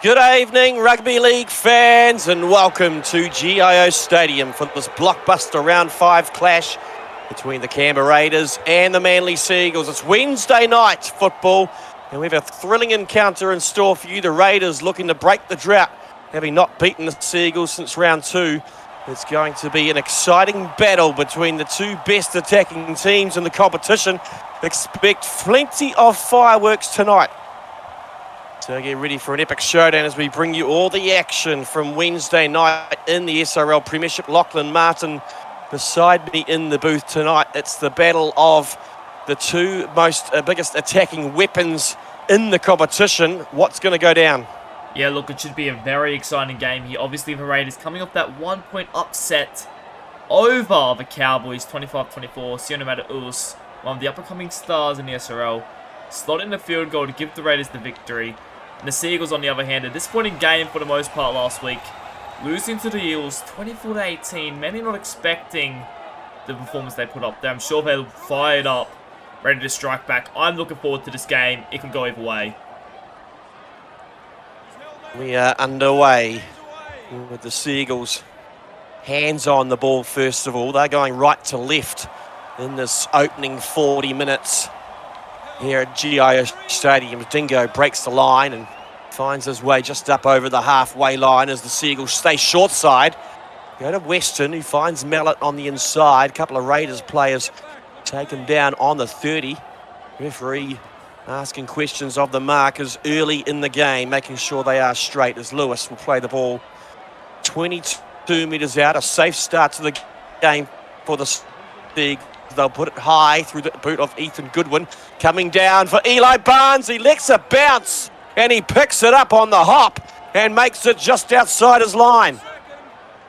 Good evening, Rugby League fans, and welcome to GIO Stadium for this blockbuster Round 5 clash between the Canberra Raiders and the Manly Seagulls. It's Wednesday night football, and we have a thrilling encounter in store for you. The Raiders looking to break the drought, having not beaten the Seagulls since round 2. It's going to be an exciting battle between the two best attacking teams in the competition. Expect plenty of fireworks tonight. So get ready for an epic showdown as we bring you all the action from Wednesday night in the SRL Premiership. Lachlan Martin beside me in the booth tonight. It's the battle of the two biggest attacking weapons in the competition. What's going to go down? Yeah, look, it should be a very exciting game here. Obviously, the Raiders coming off that 1-point upset over the Cowboys, 25-24. Sione Mata'us, one of the up-and-coming stars in the SRL, slotted in the field goal to give the Raiders the victory. And the Seagulls, on the other hand, a disappointing game for the most part last week, losing to the Eels 24-18. Many not expecting the performance they put up there. I'm sure they're fired up, ready to strike back. I'm looking forward to this game. It can go either way. We are underway with the Seagulls. Hands on the ball first of all. They're going right to left in this opening 40 minutes here at GIO Stadium. Dingo breaks the line and finds his way just up over the halfway line as the Seagulls stay short side. Go to Weston, who finds Mallet on the inside. A couple of Raiders players take him down on the 30. Referee asking questions of the markers early in the game, making sure they are straight as Lewis will play the ball 22 metres out. A safe start to the game for the Seagulls. They'll put it high through the boot of Ethan Goodwin. Coming down for Eli Barnes. He lets it bounce and he picks it up on the hop and makes it just outside his line.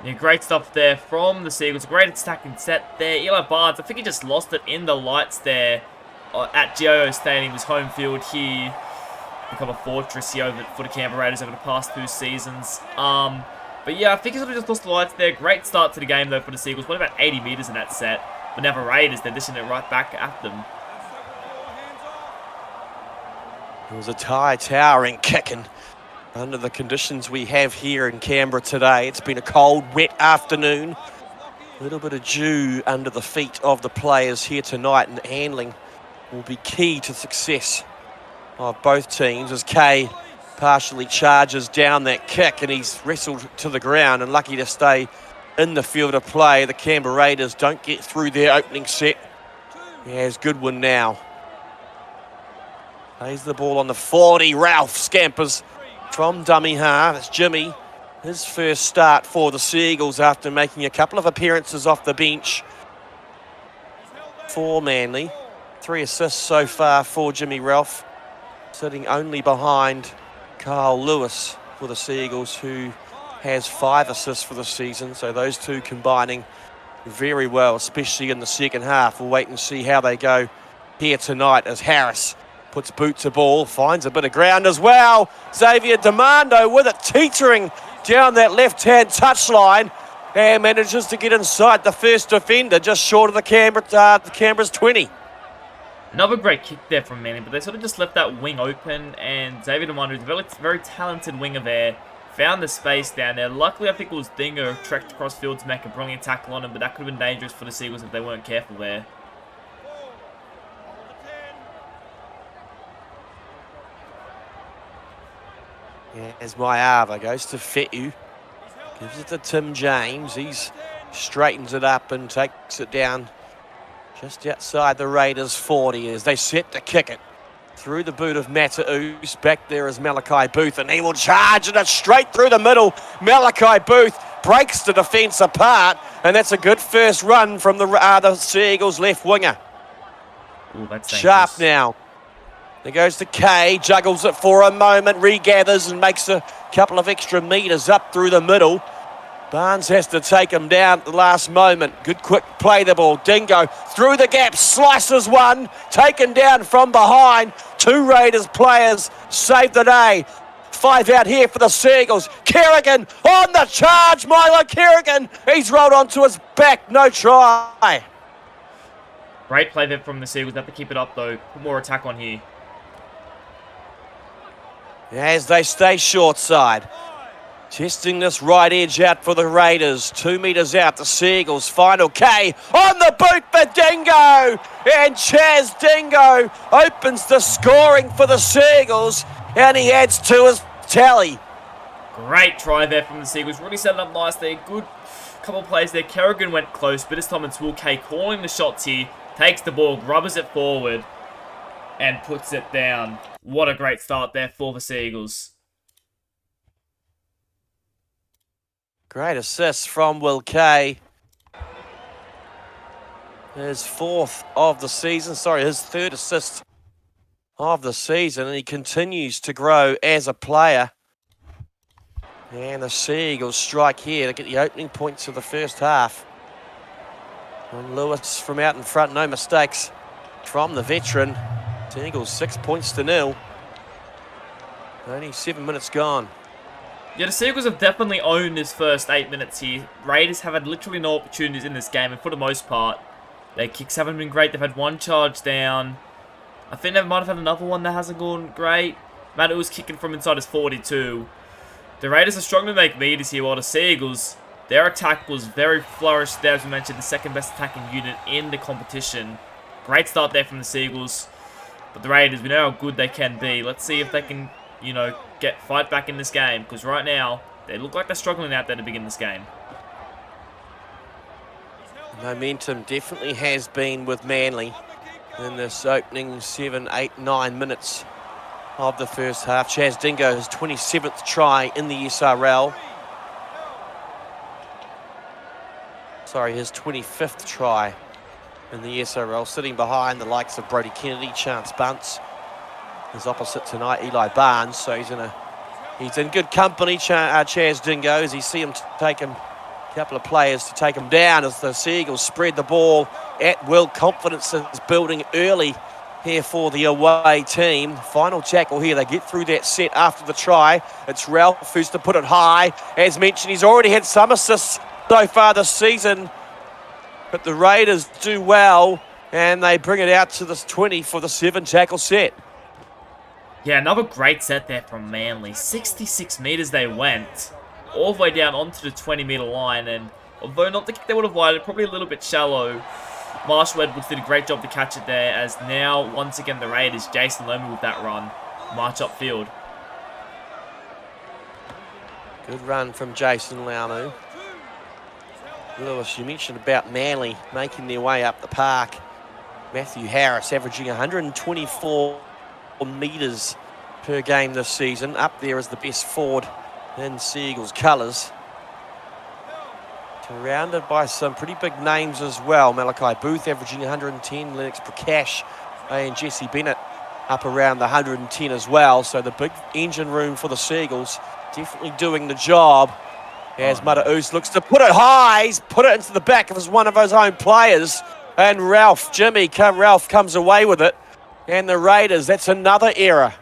Yeah, great stuff there from the Seagulls. Great attacking set there. Eli Barnes, I think he just lost it in the lights there at GIO Stadium, his home field here. Become a fortress here for the Canberra Raiders over the past 2 seasons. But yeah, I think he sort of just lost the lights there. Great start to the game though for the Seagulls. Went about 80 metres in that set. But now the Raiders, they're dishing it right back at them. It was a towering kicking under the conditions we have here in Canberra today. It's been a cold, wet afternoon. A little bit of dew under the feet of the players here tonight, and handling will be key to success of both teams as Kay partially charges down that kick and he's wrestled to the ground and lucky to stay in the field of play. The Canberra Raiders don't get through their opening set. Here's Goodwin now. Plays the ball on the 40. Ralph scampers from dummy half. It's Jimmy. His first start for the Seagulls after making a couple of appearances off the bench for Manly. 3 assists so far for Jimmy Ralph, sitting only behind Carl Lewis for the Seagulls, who has 5 assists for the season. So those two combining very well, especially in the second half. We'll wait and see how they go here tonight as Harris puts boot to ball, finds a bit of ground as well. Xavier Demando with it teetering down that left-hand touchline and manages to get inside the first defender, just short of the Canberra's 20. Another great kick there from Manly, but they sort of just left that wing open, and Xavier Demando, who's a very talented winger there, found the space down there. Luckily, I think it was Dingo who trekked across field to make a brilliant tackle on him, but that could have been dangerous for the Seagulls if they weren't careful there. Yeah, as Maiava goes to Fetu, gives it to Tim James. He straightens it up and takes it down just outside the Raiders' 40 as they set to kick it through the boot of Mata'us. Back there is Malachi Booth, and he will charge it straight through the middle. Malachi Booth breaks the defence apart, and that's a good first run from the Seagulls left winger. Ooh, that's sharp now. There goes to Kay, juggles it for a moment, regathers and makes a couple of extra metres up through the middle. Barnes has to take him down at the last moment. Good quick play the ball. Dingo through the gap, slices one, taken down from behind. 2 Raiders players save the day. 5 out here for the Seagulls. Kerrigan on the charge. Milo Kerrigan, he's rolled onto his back, no try. Great play there from the Seagulls. They have to keep it up though. Put more attack on here. as they stay short side. Testing this right edge out for the Raiders. 2 metres out, the Seagulls. Final K on the boot for Dingo. And Chaz Dingo opens the scoring for the Seagulls. And he adds to his tally. Great try there from the Seagulls. Really set it up nice there. Good couple of plays there. Kerrigan went close, but this time it's Will K calling the shots here. Takes the ball, grubbers it forward, and puts it down. What a great start there for the Seagulls. Great assist from Will Kay. His fourth of the season. Sorry, his third assist of the season. And he continues to grow as a player. And the Seagulls strike here to get the opening points of the first half. And Lewis from out in front, no mistakes from the veteran. Seagulls 6 points to 0. Only 7 minutes gone. Yeah, the Seagulls have definitely owned this first 8 minutes here. Raiders have had literally no opportunities in this game, and for the most part, their kicks haven't been great. They've had one charge down. I think they might have had another one that hasn't gone great. Matt was kicking from inside his 42. The Raiders are struggling to make meters here, while the Seagulls, their attack was very flourished there, as we mentioned, the second best attacking unit in the competition. Great start there from the Seagulls. But the Raiders, we know how good they can be. Let's see if they can, you know, fight back in this game, because right now they look like they're struggling out there to begin this game. Momentum definitely has been with Manly in this opening 7, 8, 9 minutes of the first half. Chaz Dingo, his 27th try in the SRL. Sorry, his 25th try in the SRL, sitting behind the likes of Brodie Kennedy, Chance Bunce. His opposite tonight, Eli Barnes, so he's in good company, Chaz Dingo, as you see him take him, a couple of players to take him down as the Seagulls spread the ball at will. Confidence is building early here for the away team. Final tackle here, they get through that set after the try. It's Ralph who's to put it high. As mentioned, he's already had some assists so far this season, but the Raiders do well, and they bring it out to this 20 for the 7 tackle set. Yeah, another great set there from Manly. 66 metres they went, all the way down onto the 20-metre line, and although not the kick they would have wanted, probably a little bit shallow, Marshall Edwards did a great job to catch it there, as now, once again, the Raiders, Jason Lomu with that run, march upfield. Good run from Jason Launu. Lewis, you mentioned about Manly making their way up the park. Matthew Harris averaging 124 metres per game this season, up there as the best forward in Seagulls colours. Surrounded by some pretty big names as well. Malachi Booth averaging 110, Lennox Prakash and Jesse Bennett up around the 110 as well. So the big engine room for the Seagulls definitely doing the job. As Mataus looks to put it high, he's put it into the back of one of his own players. And Ralph comes away with it. And the Raiders, that's another error.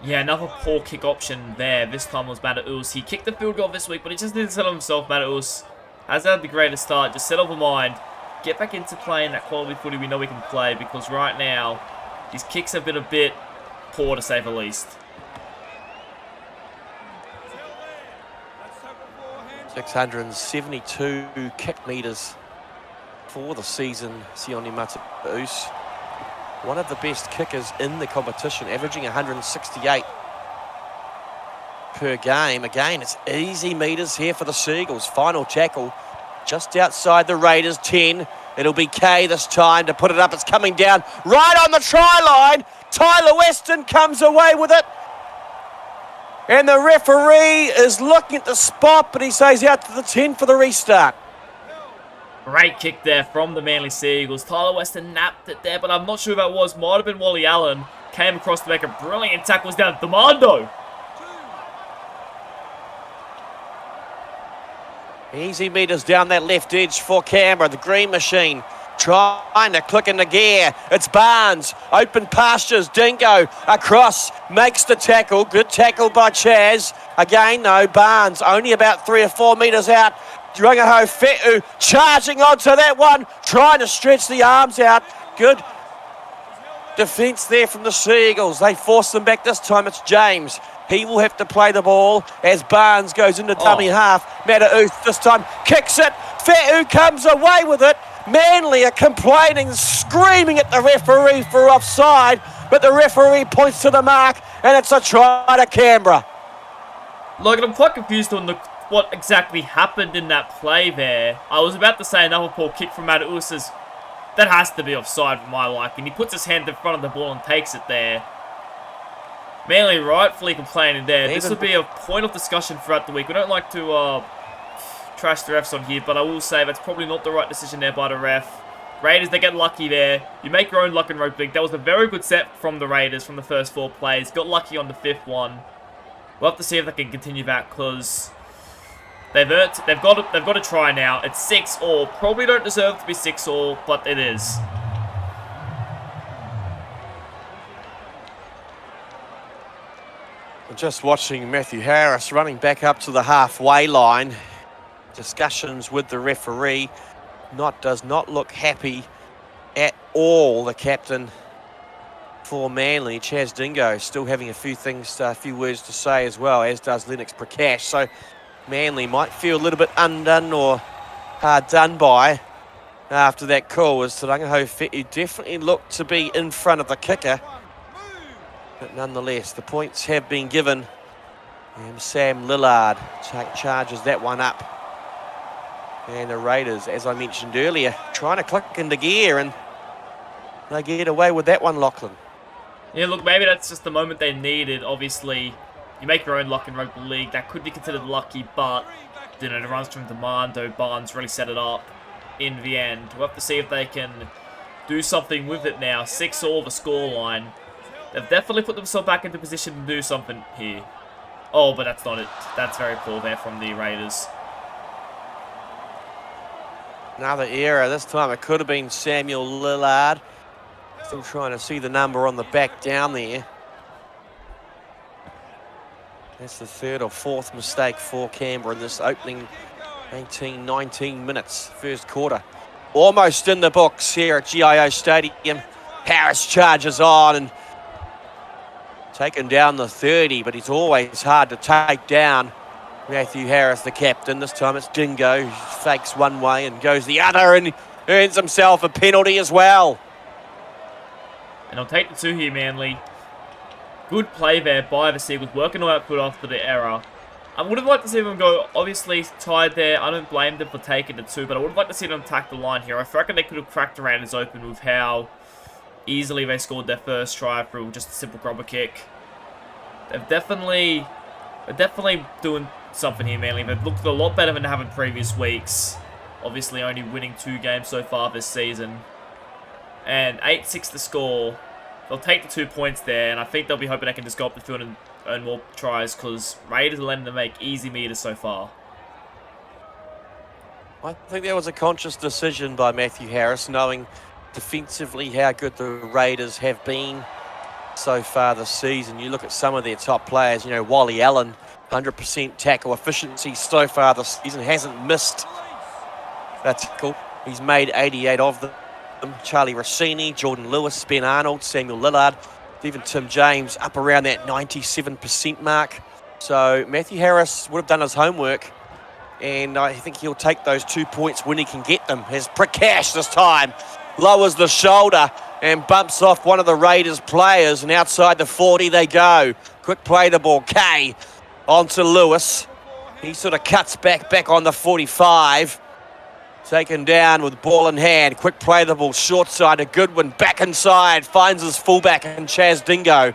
Yeah, another poor kick option there. This time was Mataus. He kicked the field goal this week, but he just didn't settle himself. Mataus has had the greatest start. Just settle the mind. Get back into playing that quality footy we know we can play, because right now, his kicks have been a bit poor, to say the least. 672 kick metres for the season, Sione Mataus. One of the best kickers in the competition, averaging 168 per game. Again, it's easy metres here for the Seagulls. Final tackle just outside the Raiders 10. It'll be Kay this time to put it up. It's coming down right on the try line. Tyler Weston comes away with it. And the referee is looking at the spot, but he says out to the 10 for the restart. Great kick there from the Manly Seagulls. Tyler Weston napped it there, but I'm not sure who that was. Might have been Wally Allen. Came across to make a brilliant tackle. Was down Demando. Easy metres down that left edge for Canberra. The green machine trying to click into gear. It's Barnes. Open pastures. Dingo across. Makes the tackle. Good tackle by Chaz. Again, though, Barnes only about 3 or 4 metres out. Rangaho Fetu charging onto that one, trying to stretch the arms out. Good defence there from the Seagulls. They force them back. This time it's James. He will have to play the ball as Barnes goes into dummy half. Mata'us this time kicks it. Fa'u comes away with it. Manly are complaining, screaming at the referee for offside, but the referee points to the mark and it's a try to Canberra. Look, I'm quite confused on what exactly happened in that play there. I was about to say another poor kick from Mata'us. That has to be offside for my liking. He puts his hand in front of the ball and takes it there. Manly rightfully complaining there. This would be a point of discussion throughout the week. We don't like to trash the refs on here, but I will say that's probably not the right decision there by the ref. Raiders, they get lucky there. You make your own luck in rugby league. That was a very good set from the Raiders from the first 4 plays. Got lucky on the 5th one. We'll have to see if they can continue that because they've got to try now. It's 6-all. Probably don't deserve to be 6-all, but it is. Just watching Matthew Harris running back up to the halfway line. Discussions with the referee. Does not look happy at all. The captain for Manly, Chaz Dingo, still having a few words to say as well, as does Lennox Prakash. So Manly might feel a little bit undone or done by after that call, as Tarangaho Fe'u definitely looked to be in front of the kicker. But nonetheless, the points have been given. And Sam Lillard charges that one up. And the Raiders, as I mentioned earlier, trying to click into gear, and they get away with that one, Lachlan. Yeah, look, maybe that's just the moment they needed. Obviously, you make your own luck in rugby league. That could be considered lucky, but the runs from Demando Barnes really set it up in the end. We'll have to see if they can do something with it now. 6-all the scoreline. They've definitely put themselves back into position to do something here. Oh, but that's not it. That's very poor there from the Raiders. Another error. This time it could have been Samuel Lillard. Still trying to see the number on the back down there. That's the 3rd or 4th mistake for Canberra in this opening 18-19 minutes, first quarter. Almost in the books here at GIO Stadium. Harris charges on and taken down the 30, but he's always hard to take down. Matthew Harris, the captain. This time it's Dingo, who fakes one way and goes the other and earns himself a penalty as well. And I'll take the 2 here, Manly. Good play there by the Seagulls, working all output after the error. I would have liked to see them go, obviously, tied there. I don't blame them for taking the 2, but I would have liked to see them attack the line here. I reckon they could have cracked the Raiders open with how easily they scored their first try through just a simple grubber kick. They're definitely doing something here, Manly. They've looked a lot better than they have in previous weeks. Obviously, only winning 2 games so far this season. And 8-6 to score. They'll take the 2 points there, and I think they'll be hoping they can just go up the field and earn more tries, because Raiders are letting them make easy meters so far. I think that was a conscious decision by Matthew Harris, knowing defensively how good the Raiders have been so far this season. You look at some of their top players, Wally Allen, 100% tackle efficiency so far this season, hasn't missed a tackle. He's made 88 of them. Charlie Rossini, Jordan Lewis, Ben Arnold, Samuel Lillard, even Tim James up around that 97% mark. So Matthew Harris would have done his homework, and I think he'll take those 2 points when he can get them. As Prakash this time lowers the shoulder and bumps off one of the Raiders players, and outside the 40 they go. Quick play the ball, Kay onto Lewis. He sort of cuts back on the 45. Taken down with ball in hand. Quick play the ball, short side to Goodwin. Back inside, finds his fullback and Chaz Dingo.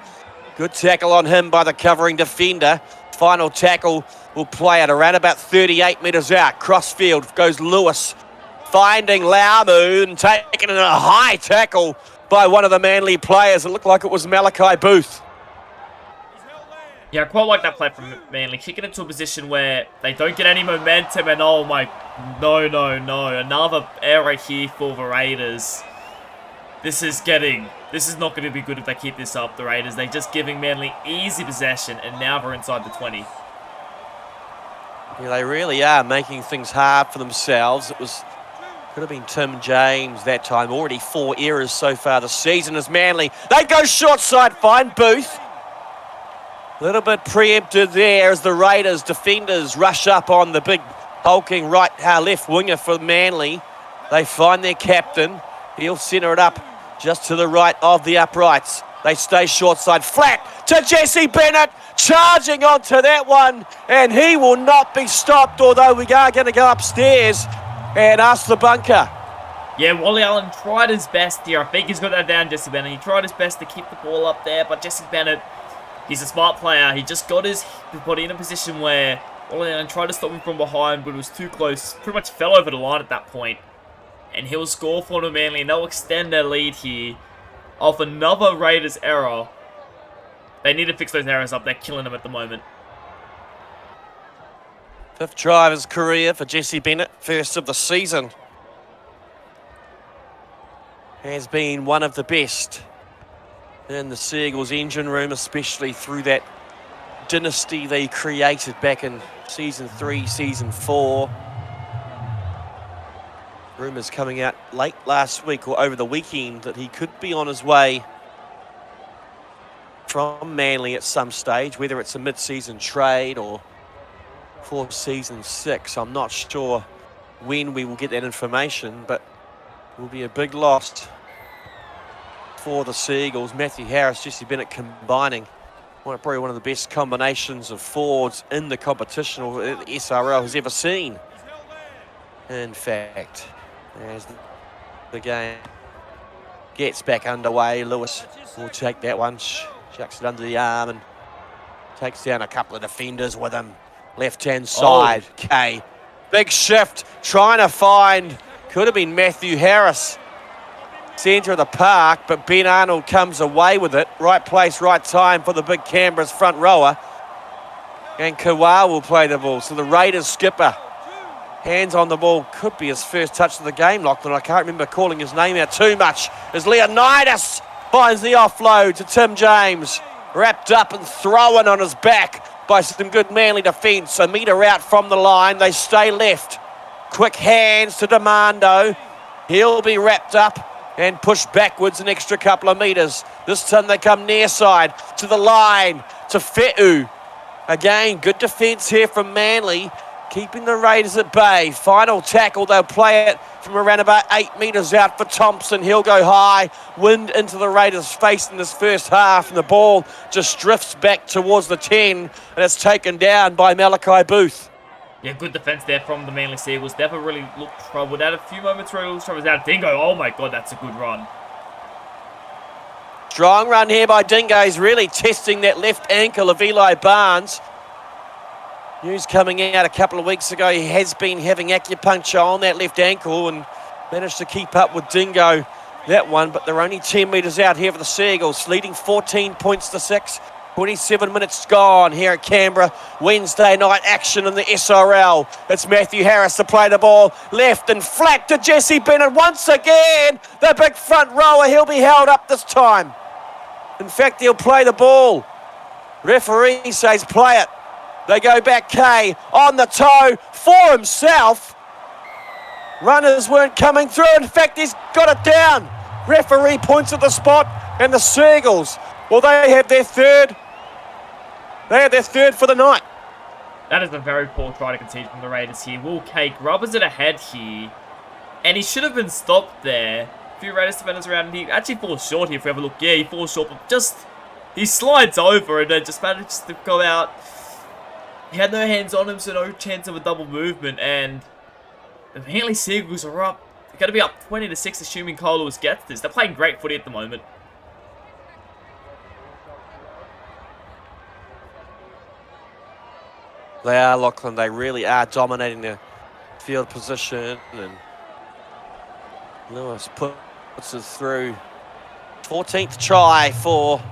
Good tackle on him by the covering defender. Final tackle will play at around about 38 metres out. Crossfield goes Lewis, finding Laumu and taking in a high tackle by one of the Manly players. It looked like it was Malachi Booth. Yeah, I quite like that play from Manly, kicking into a position where they don't get any momentum, and oh my, no, another error here for the Raiders. This is not going to be good if they keep this up, the Raiders. They're just giving Manly easy possession, and now they're inside the 20. Yeah, they really are making things hard for themselves. It was Could have been Tim James that time. Already 4 errors so far this season as Manly. They go short side, find Booth. A little bit preempted there as the Raiders defenders rush up on the big hulking left winger for Manly. They find their captain. He'll centre it up just to the right of the uprights. They stay short side, flat to Jesse Bennett, charging onto that one, and he will not be stopped, although we are going to go upstairs and ask the bunker. Yeah, Wally Allen tried his best here. I think he's got that down, Jesse Bennett. He tried his best to keep the ball up there, but Jesse Bennett, he's a smart player. He just got his body in a position where Wally Allen tried to stop him from behind, but it was too close. Pretty much fell over the line at that point. And he'll score for the Manly, and they'll extend their lead here off another Raiders error. They need to fix those errors up. They're killing them at the moment. 5th try of his career for Jesse Bennett, first of the season. Has been one of the best in the Seagulls engine room, especially through that dynasty they created back in Season 3, Season 4. Rumours coming out late last week or over the weekend that he could be on his way from Manly at some stage, whether it's a mid-season trade or for Season 6. I'm not sure when we will get that information, but it will be a big loss for the Seagulls. Matthew Harris, Jesse Bennett combining probably one of the best combinations of forwards in the competition or the SRL has ever seen. In fact, as the game gets back underway, Lewis will take that one, chucks it under the arm and takes down a couple of defenders with him. Left-hand side, Kay. Big shift, trying to find, could have been Matthew Harris. Centre of the park, but Ben Arnold comes away with it. Right place, right time for the big Canberra's front rower. And Kawal will play the ball. So the Raiders skipper, hands on the ball, could be his first touch of the game, Lachlan. I can't remember calling his name out too much. As Leonidas finds the offload to Tim James. Wrapped up and thrown on his back by some good Manly defence. A metre out from the line, they stay left. Quick hands to Demando. He'll be wrapped up and pushed backwards an extra couple of metres. This time they come near side to the line to Fe'u. Again, good defence here from Manly, keeping the Raiders at bay. Final tackle, they'll play it from around about 8 metres out for Thompson. He'll go high, wind into the Raiders' face in this first half, and the ball just drifts back towards the 10, and it's taken down by Malachi Booth. Yeah, good defence there from the Manly Seagulls. Never really looked troubled. Had a few moments where it was troubled out. Dingo, oh my God, that's a good run. Strong run here by Dingo. He's really testing that left ankle of Eli Barnes. News coming out a couple of weeks ago, he has been having acupuncture on that left ankle and managed to keep up with Dingo that one, but they're only 10 metres out here for the Seagulls, leading 14 points to 6. 27 minutes gone here at Canberra. Wednesday night action in the SRL. It's Matthew Harris to play the ball left and flat to Jesse Bennett. Once again, the big front rower. He'll be held up this time. In fact, he'll play the ball. Referee says play it. They go back, Kay on the toe for himself. Runners weren't coming through. In fact, he's got it down. Referee points at the spot, and the Seagulls, well, they have their third. They have their third for the night. That is a very poor try to concede from the Raiders here. Will Cake rubbers it ahead here. And he should have been stopped there. A few Raiders defenders around, and he actually falls short here if we have a look. Yeah, he falls short, but just, he slides over and then just manages to go out. He had no hands on him, so no chance of a double movement. And the Manly Seagulls are up. They're going to be up 20-6, assuming Kyle Lewis gets this. They're playing great footy at the moment. They are, Lachlan. They really are dominating the field position. And Lewis puts it through. 14th try for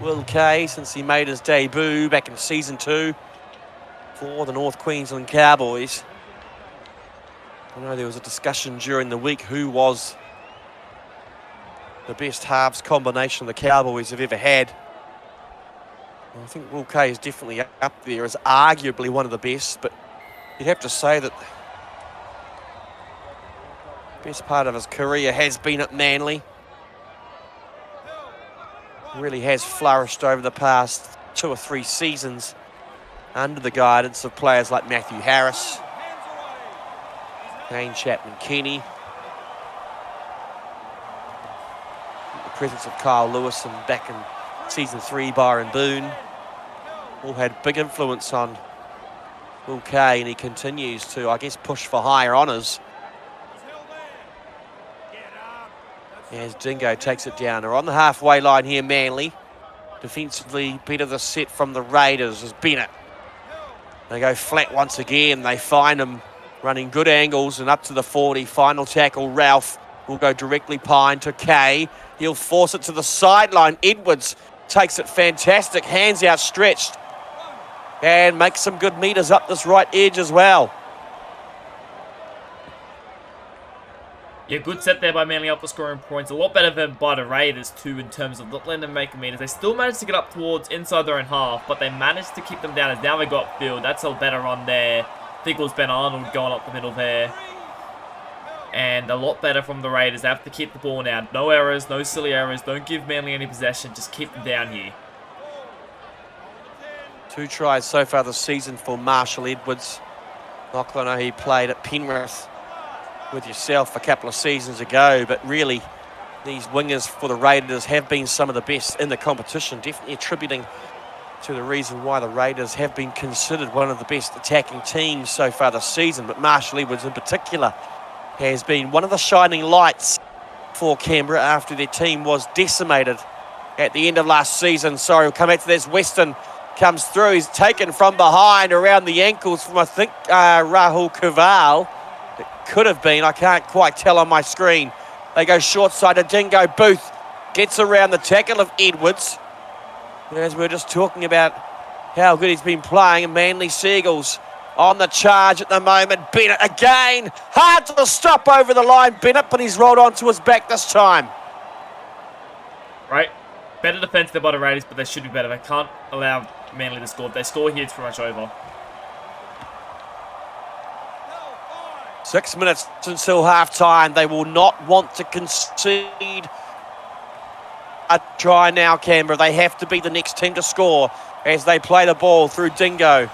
Will Kay since he made his debut back in Season 2 for the North Queensland Cowboys. I know there was a discussion during the week who was the best halves combination the Cowboys have ever had. I think Will Kay is definitely up there as arguably one of the best, but you'd have to say that Best part of his career has been at Manly. Really has flourished over the past 2 or 3 seasons under the guidance of players like Matthew Harris, Kane Chapman-Kenny, the presence of Kyle Lewis, and back in season 3, Byron Boone, all had big influence on Will Kay, and he continues to, I guess, push for higher honours. As Dingo takes it down. They're on the halfway line here, Manly. Defensively, better the set from the Raiders is Bennett. They go flat once again. They find him running good angles and up to the 40. Final tackle, Ralph will go directly behind to Kay. He'll force it to the sideline. Edwards takes it fantastic. Hands outstretched. And makes some good meters up this right edge as well. Yeah, good set there by Manly up for scoring points. A lot better than by the Raiders too in terms of not letting them make meters. They still managed to get up towards inside their own half, but they managed to keep them down as now they got upfield. That's a better run there. I think it was Ben Arnold going up the middle there. And a lot better from the Raiders. They have to keep the ball now. No errors, no silly errors. Don't give Manly any possession. Just keep them down here. 2 tries so far this season for Marshall Edwards. Lachlan, I know he played at Penrith with yourself a couple of seasons ago, but really these wingers for the Raiders have been some of the best in the competition, definitely attributing to the reason why the Raiders have been considered one of the best attacking teams so far this season. But Marshall Edwards in particular has been one of the shining lights for Canberra after their team was decimated at the end of last season. Sorry, we'll come back to this. Weston comes through. He's taken from behind around the ankles from, I think, Rahul Kaval. It could have been. I can't quite tell on my screen. They go short side to Dingo. Booth gets around the tackle of Edwards. As we were just talking about how good he's been playing, and Manly Seagulls on the charge at the moment. Bennett again. Hard to stop over the line, Bennett, but he's rolled onto his back this time. Right. Better defense than by the Raiders, but they should be better. They can't allow Manly to score. If they score here, it's pretty much over. 6 minutes until half-time. They will not want to concede a try now, Canberra. They have to be the next team to score as they play the ball through Dingo.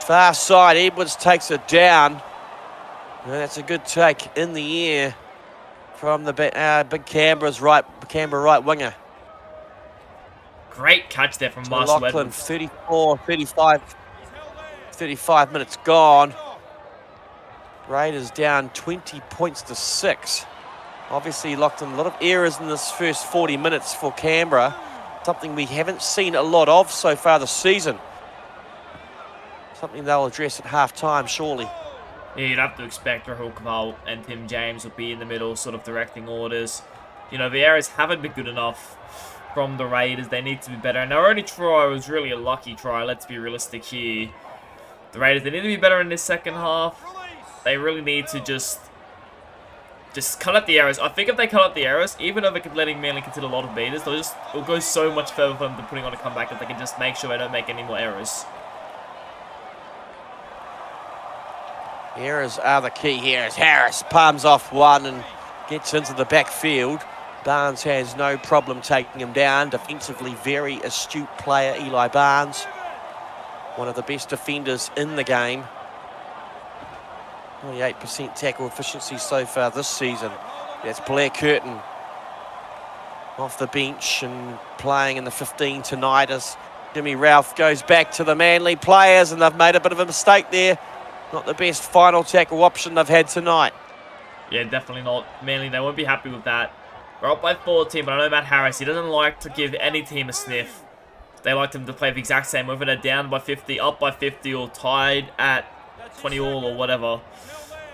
Far side, Edwards takes it down. And that's a good take in the air from the big Canberra right winger. Great catch there from Marshall Lachlan, Edwards. 35 minutes gone. Raiders down 20 points to 6. Obviously, Lachlan, a lot of errors in this first 40 minutes for Canberra. Something we haven't seen a lot of so far this season. Something they'll address at half-time, surely. Yeah, you'd have to expect Rahul Kaval and Tim James will be in the middle, sort of directing orders. You know, the errors haven't been good enough from the Raiders. They need to be better. And their only try was really a lucky try. Let's be realistic here. The Raiders, they need to be better in this second half. They really need to just cut out the errors. I think if they cut out the errors, even though they're letting Manly concede a lot of meters, it'll go so much further for them to putting on a comeback if they can just make sure they don't make any more errors. Errors are the key here as Harris palms off one and gets into the backfield. Barnes has no problem taking him down. Defensively, very astute player, Eli Barnes. One of the best defenders in the game. 28% tackle efficiency so far this season. That's Blair Curtin off the bench and playing in the 15 tonight as Jimmy Ralph goes back to the Manly players, and they've made a bit of a mistake there. Not the best final tackle option they've had tonight. Yeah, definitely not. Manly, they won't be happy with that. We're up by 14, but I know Matt Harris, he doesn't like to give any team a sniff. They like them to play the exact same, whether they're down by 50, up by 50, or tied at 20 all or whatever.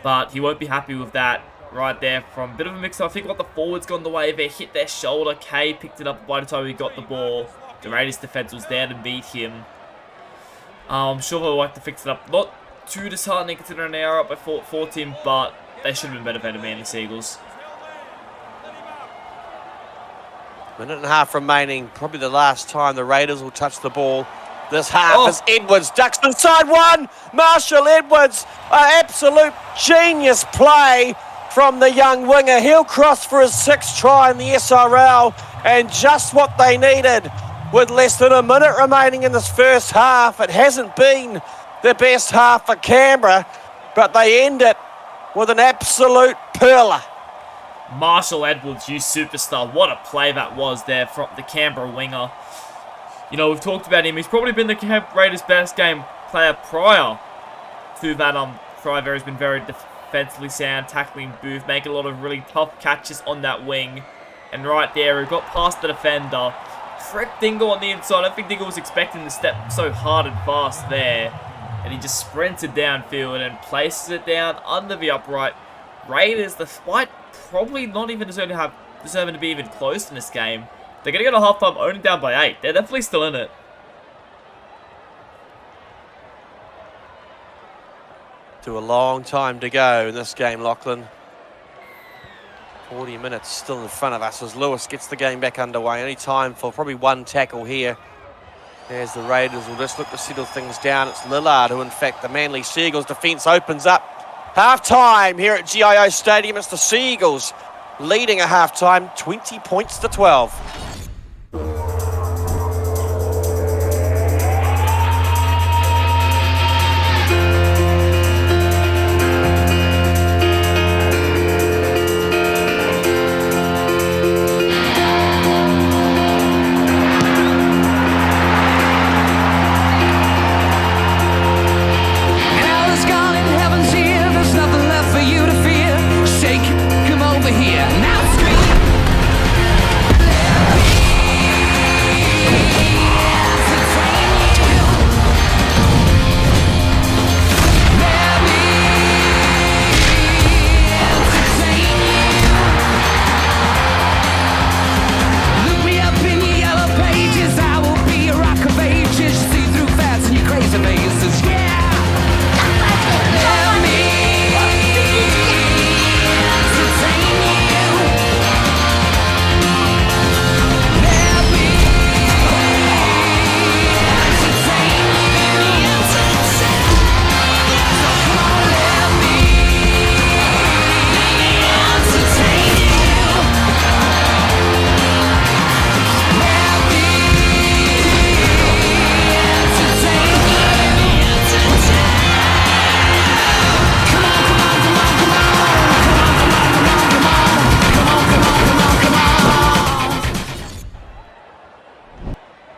But he won't be happy with that right there from a bit of a mix-up. I think what the forwards gone the way, they hit their shoulder. Kay picked it up by the time he got the ball. The Raiders defense was there to beat him. I'm sure they'll like to fix it up. Not too disheartening considering they are up by 14, but they should have been better than the Manly Seagulls. Minute and a half remaining. Probably the last time the Raiders will touch the ball this half as Edwards ducks inside one. Marshall Edwards, an absolute genius play from the young winger. He'll cross for his 6th try in the SRL, and just what they needed with less than a minute remaining in this first half. It hasn't been the best half for Canberra, but they end it with an absolute pearler. Marshall Edwards, you superstar. What a play that was there from the Canberra winger. You know, we've talked about him. He's probably been the Raiders' best game player prior to that try. He's been very defensively sound, tackling booth, making a lot of really tough catches on that wing. And right there, he got past the defender. Tripped Dingle on the inside. I don't think Dingle was expecting to step so hard and fast there. And he just sprinted downfield and places it down under the upright. Raiders, despite probably not even deserving to be even close in this game, they're going to go to halftime only down by 8. They're definitely still in it. To a long time to go in this game, Lachlan. 40 minutes still in front of us as Lewis gets the game back underway. Only time for probably one tackle here. As the Raiders will just look to settle things down. It's Lillard who, in fact, the Manly Seagulls defence opens up. Half-time here at GIO Stadium. It's the Seagulls leading at half-time, 20 points to 12.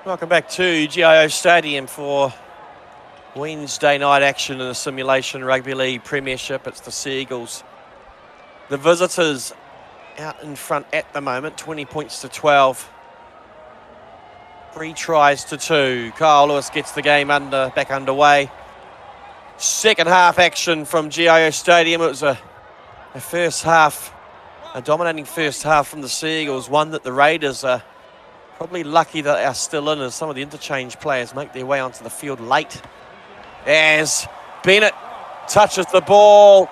Welcome back to GIO Stadium for Wednesday night action in the Simulation Rugby League Premiership. It's the Seagulls. The visitors out in front at the moment, 20 points to 12. 3 tries to 2. Kyle Lewis gets the game back underway. Second half action from GIO Stadium. It was a dominating first half from the Seagulls, one that the Raiders are probably lucky that they are still in, as some of the interchange players make their way onto the field late. As Bennett touches the ball,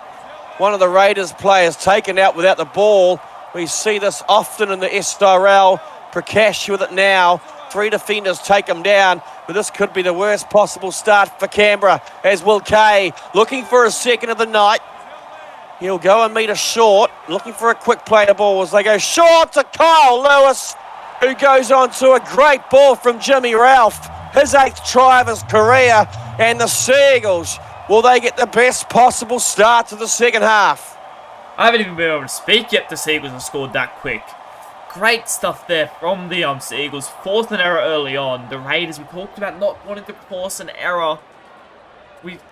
one of the Raiders players taken out without the ball. We see this often in the SRL. Prakash with it now. 3 defenders take him down, but this could be the worst possible start for Canberra, as Will Kay looking for a second of the night. He'll go and meet a short, looking for a quick play to ball as they go short to Kyle Lewis, who goes on to a great ball from Jimmy Ralph, his 8th try of his career. And the Seagulls, will they get the best possible start to the second half? I haven't even been able to speak yet. The Seagulls have scored that quick. Great stuff there from the Seagulls. Forced an error early on. The Raiders, we talked about not wanting to force an error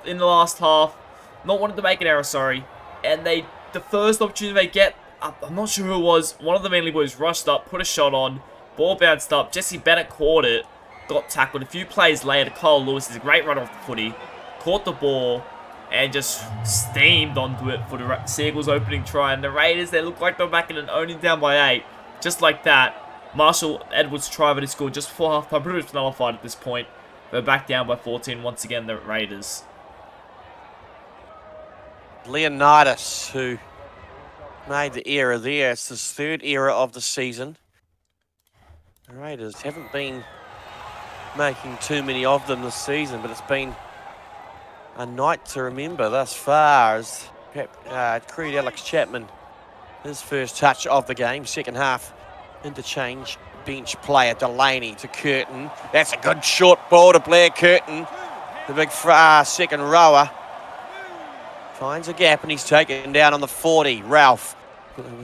in the last half. Not wanting to make an error, sorry. And the first opportunity they get, I'm not sure who it was, one of the Manly boys rushed up, put a shot on, ball bounced up, Jesse Bennett caught it, got tackled. A few plays later, Kyle Lewis is a great runner off the footy, caught the ball, and just steamed onto it for the Seagulls' opening try. And the Raiders, they look like they're back in and only down by 8. Just like that, Marshall Edwards' try that he scored just before half-time, pretty much nullified at this point. They're back down by 14 once again, the Raiders. Leonidas, who made the error there. It's his 3rd error of the season. The Raiders haven't been making too many of them this season, but it's been a night to remember thus far as Creed Alex Chapman, his first touch of the game, second half interchange, bench player Delaney to Curtin. That's a good short ball to Blair Curtin, the big second rower. Finds a gap and he's taken down on the 40. Ralph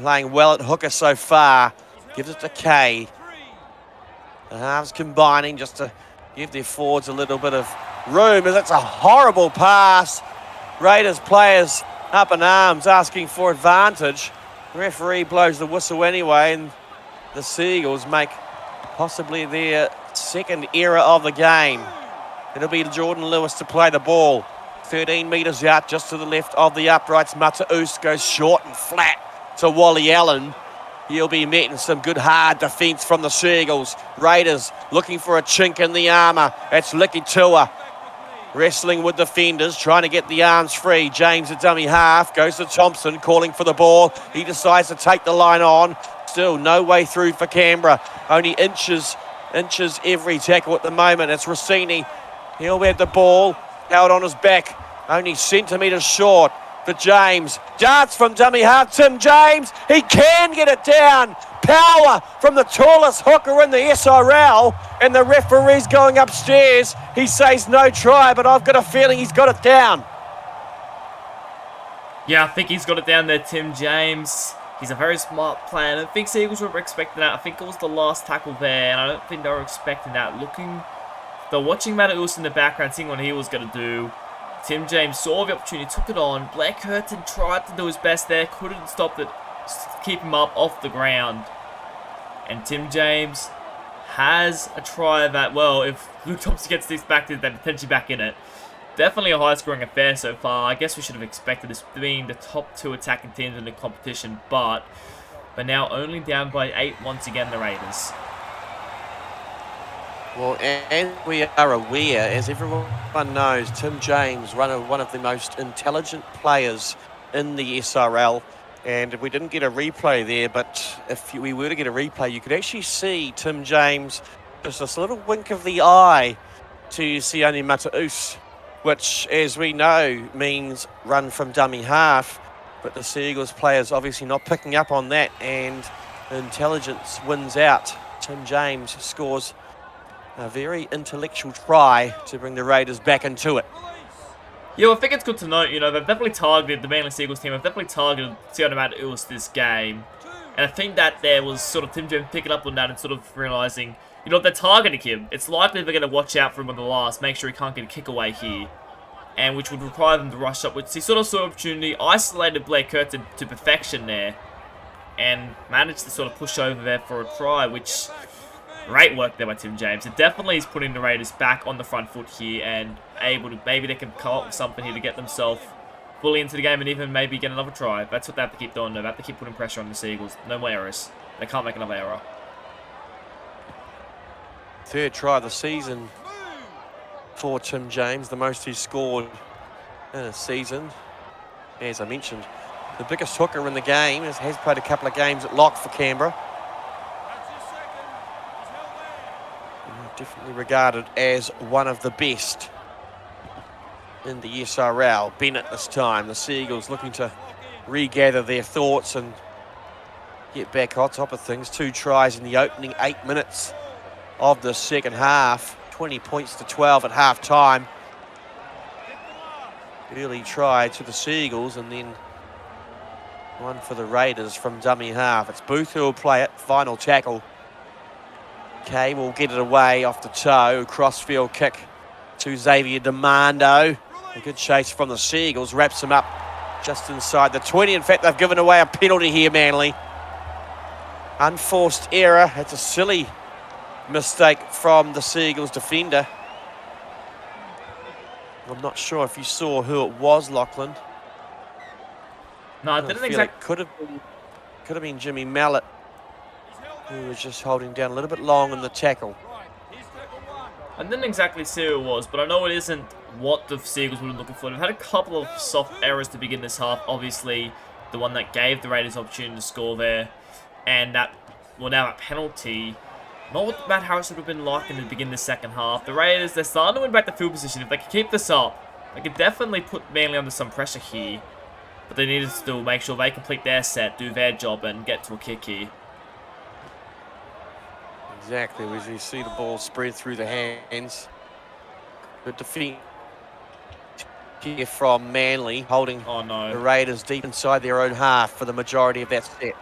playing well at hooker so far, gives it to Kay. The halves combining just to give their forwards a little bit of room, as it's a horrible pass. Raiders players up in arms asking for advantage. The referee blows the whistle anyway, and the Seagulls make possibly their second error of the game. It'll be Jordan Lewis to play the ball. 13 metres out, just to the left of the uprights. Mata'us goes short and flat to Wally Allen. He'll be met in some good hard defence from the Seagulls. Raiders looking for a chink in the armour. It's Licky Tua wrestling with defenders, trying to get the arms free. James, a dummy half, goes to Thompson, calling for the ball. He decides to take the line on. Still no way through for Canberra. Only inches every tackle at the moment. It's Rossini. He'll have the ball held on his back, only centimetres short for James. Darts from dummy half, Tim James. He can get it down. Power from the tallest hooker in the SRL, and the referee's going upstairs. He says no try, but I've got a feeling he's got it down. Yeah, I think he's got it down there, Tim James. He's a very smart player, and I think the Eagles were expecting that. I think it was the last tackle there, and I don't think they were expecting that. They're watching Mata'us in the background, seeing what he was going to do. Tim James saw the opportunity, took it on. Blair Curtin tried to do his best there, couldn't stop it, keep him up off the ground. And Tim James has a try that, well, if Luke Thompson gets this back, then potentially back in it. Definitely a high-scoring affair so far. I guess we should have expected this being the top two attacking teams in the competition, but we're now only down by 8 once again, the Raiders. Well, and we are aware, as everyone knows, Tim James, one of the most intelligent players in the SRL. And we didn't get a replay there, but if we were to get a replay, you could actually see Tim James, just this little wink of the eye to Sione Mata'us, which, as we know, means run from dummy half. But the Seagulls players obviously not picking up on that, and intelligence wins out. Tim James scores a very intellectual try to bring the Raiders back into it. Yeah, well, I think it's good to note, you know, they've definitely targeted, the Manly Seagulls team have definitely targeted Sione Mata'us this game. And I think that there was sort of Tim James picking up on that and sort of realising, you know, they're targeting him. It's likely they're going to watch out for him on the last, make sure he can't get a kick away here. And which would require them to rush up, which he sort of saw opportunity, isolated Blair Curtin to perfection there. And managed to sort of push over there for a try, which... Great work there by Tim James. It definitely is putting the Raiders back on the front foot here and able to, maybe they can come up with something here to get themselves fully into the game and even maybe get another try. That's what they have to keep doing though. They have to keep putting pressure on the Seagulls. No more errors. They can't make another error. Third try of the season for Tim James, the most he's scored in a season. As I mentioned, the biggest hooker in the game, has played a couple of games at lock for Canberra. Definitely regarded as one of the best in the SRL. Bennett this time. The Seagulls looking to regather their thoughts and get back on top of things. 2 tries in the opening 8 minutes of the second half. 20 points to 12 at half time. Early try to the Seagulls and then one for the Raiders from dummy half. It's Booth who will play it. Final tackle. Kay will get it away off the toe. Crossfield kick to Xavier Demando. A good chase from the Seagulls. Wraps him up just inside the 20. In fact, they've given away a penalty here, Manly. Unforced error. It's a silly mistake from the Seagulls defender. I'm not sure if you saw who it was, Lachlan. No, I didn't exactly. Could have been Jimmy Mallett, who was just holding down a little bit long in the tackle. I didn't exactly see who it was, but I know it isn't what the Seagulls were looking for. They've had a couple of soft errors to begin this half. Obviously, the one that gave the Raiders opportunity to score there, and that, well, now a penalty Not what Matt Harris would have been like in the beginning of the second half. The Raiders, they're starting to win back the field position. If they can keep this up, they can definitely put Manly under some pressure here. But they need to still make sure they complete their set, do their job, and get to a kick here. Exactly, as you see the ball spread through the hands. Good defeat here from Manly, holding the Raiders deep inside their own half for the majority of that set.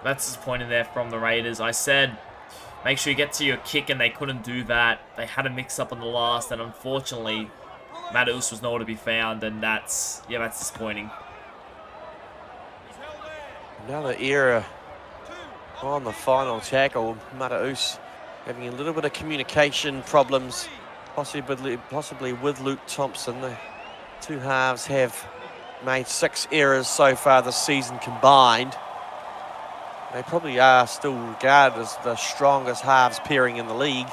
That's disappointing there from the Raiders. I said, make sure you get to your kick, and they couldn't do that. They had a mix-up on the last, and unfortunately, Mataus was nowhere to be found, and that's disappointing. Another error on the final tackle. Mataus having a little bit of communication problems, possibly with Luke Thompson. The two halves have made 6 errors so far this season combined. They probably are still regarded as the strongest halves pairing in the league.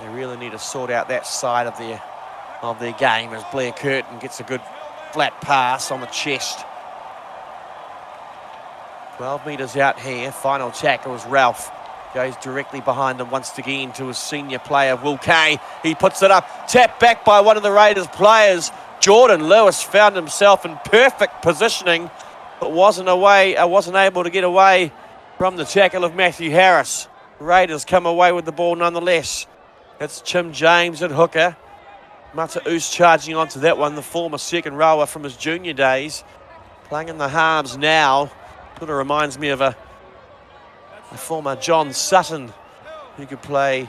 They really need to sort out that side of their game as Blair Curtin gets a good flat pass on the chest. 12 metres out here. Final tackle is Ralph. Goes directly behind them once again to his senior player, Will Kay. He puts it up. Tapped back by one of the Raiders players. Jordan Lewis found himself in perfect positioning, but wasn't able to get away from the tackle of Matthew Harris. Raiders come away with the ball nonetheless. It's Tim James at hooker. Mataus charging onto that one, the former second rower from his junior days. Playing in the halves now. Sort of reminds me of a former John Sutton who could play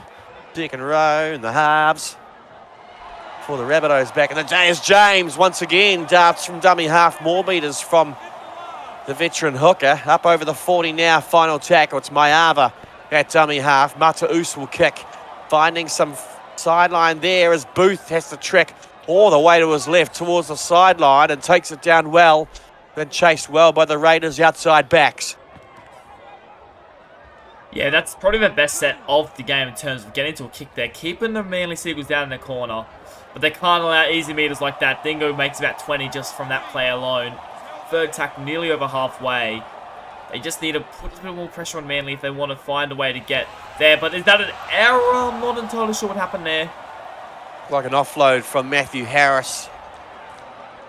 second row in the halves. For the Rabbitohs back in the day as James once again darts from dummy half, more metres from the veteran hooker. Up over the 40 now, final tackle. It's Maiava at dummy half. Mataus will kick, finding some sideline there as Booth has to trek all the way to his left towards the sideline and takes it down well, then chased well by the Raiders outside backs. Yeah, that's probably the best set of the game in terms of getting to a kick there, keeping the Manly Seagulls down in the corner, but they can't allow easy meters like that. Dingo makes about 20 just from that play alone. Third tackle nearly over halfway. They just need to put a bit more pressure on Manly if they want to find a way to get there. But is that an error? I'm not entirely sure what happened there. Like an offload from Matthew Harris.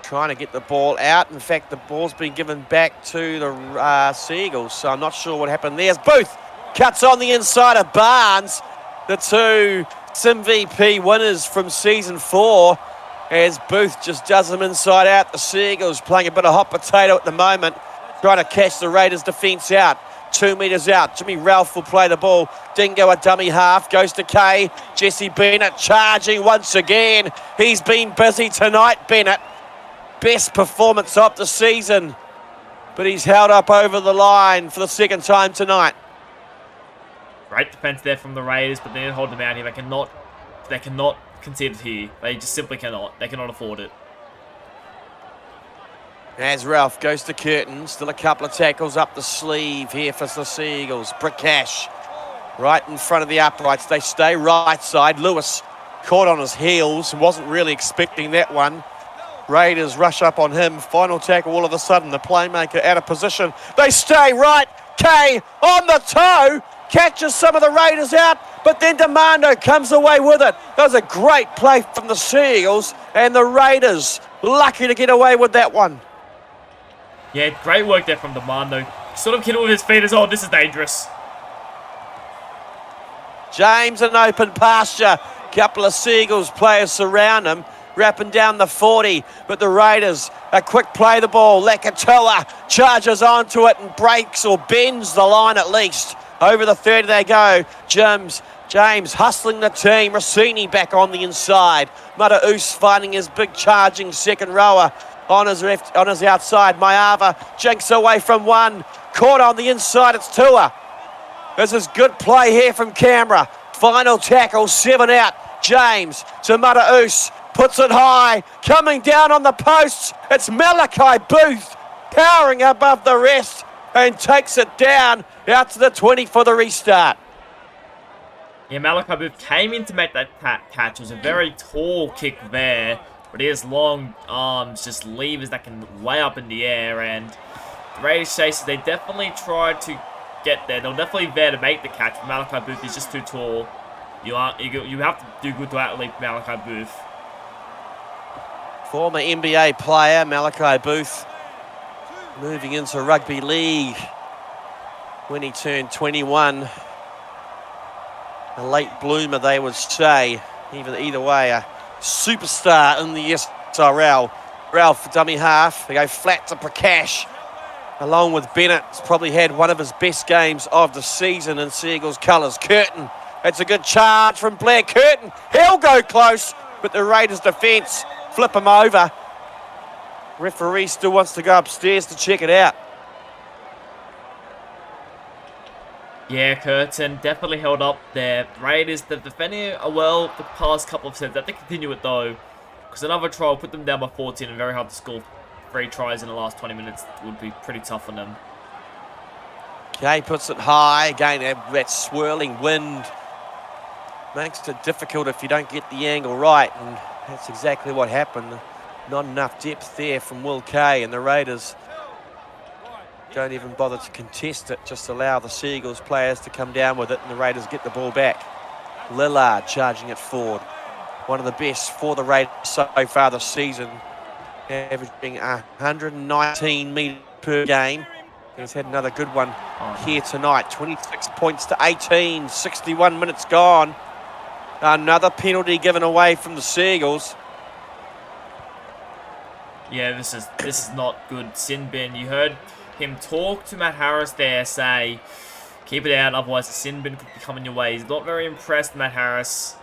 Trying to get the ball out. In fact, the ball's been given back to the Seagulls, so I'm not sure what happened there. As Booth cuts on the inside of Barnes, the two Sim VP winners from season 4. As Booth just does them inside out. The Seagulls playing a bit of hot potato at the moment, trying to catch the Raiders' defence out. 2 metres out. Jimmy Ralph will play the ball. Dingo a dummy half. Goes to Kay. Jesse Bennett charging once again. He's been busy tonight, Bennett. Best performance of the season. But he's held up over the line for the second time tonight. Great defence there from the Raiders, but they need to hold them out here. They cannot concede it here. They just simply cannot. They cannot afford it. As Ralph goes to Curtin, still a couple of tackles up the sleeve here for the Seagulls. Brickash right in front of the uprights. They stay right side. Lewis caught on his heels. Wasn't really expecting that one. Raiders rush up on him. Final tackle all of a sudden. The playmaker out of position. They stay right. Kay on the toe. Catches some of the Raiders out, but then Demando comes away with it. That was a great play from the Seagulls, and the Raiders lucky to get away with that one. Yeah, great work there from Demando. Sort of hit with his feet as well. This is dangerous. James in open pasture. Couple of Seagulls players surround him, wrapping down the 40, but the Raiders, a quick play the ball. Lakatoa charges onto it and breaks or bends the line at least. Over the 30 they go. James hustling the team. Rossini back on the inside. Mataus finding his big charging second rower on his left, on his outside. Maiava jinks away from one. Caught on the inside. It's Tua. This is good play here from Canberra. Final tackle, 7 out. James to Mataus. Puts it high. Coming down on the posts. It's Malachi Booth powering above the rest and takes it down out to the 20 for the restart. Yeah, Malachi Booth came in to make that catch. It was a very tall kick there, but he has long arms, just levers that can way up in the air, and The Raiders chasers, they definitely tried to get there. They're definitely there to make the catch. But Malachi Booth is just too tall. You have to do good to outleap Malachi Booth. Former NBA player Malachi Booth moving into rugby league when he turned 21. A late bloomer, they would say. Either way, a superstar in the SRL. Ralph, dummy half. They go flat to Prakash. Along with Bennett, he's probably had one of his best games of the season in Seagulls colours. Curtin, that's a good charge from Blair. Curtin, he'll go close, but the Raiders' defence flip him over. Referee still wants to go upstairs to check it out. Yeah, Curtin definitely held up there. Raiders, they're defending well the past couple of sets. They have to continue it though, because another try will put them down by 14 and very hard to score 3 tries in the last 20 minutes would be pretty tough on them. Kay puts it high. Again, that swirling wind makes it difficult if you don't get the angle right, and that's exactly what happened. Not enough depth there from Will Kay, and the Raiders don't even bother to contest it, just allow the Seagulls players to come down with it, and the Raiders get the ball back. Lillard charging it forward. One of the best for the Raiders so far this season, averaging 119 metres per game. He's had another good one here tonight. 26 points to 18, 61 minutes gone. Another penalty given away from the Seagulls. Yeah, this is not good. Sin bin, you heard him talk to Matt Harris there, say, keep it out, otherwise the sin bin could be coming your way. He's not very impressed, Matt Harris.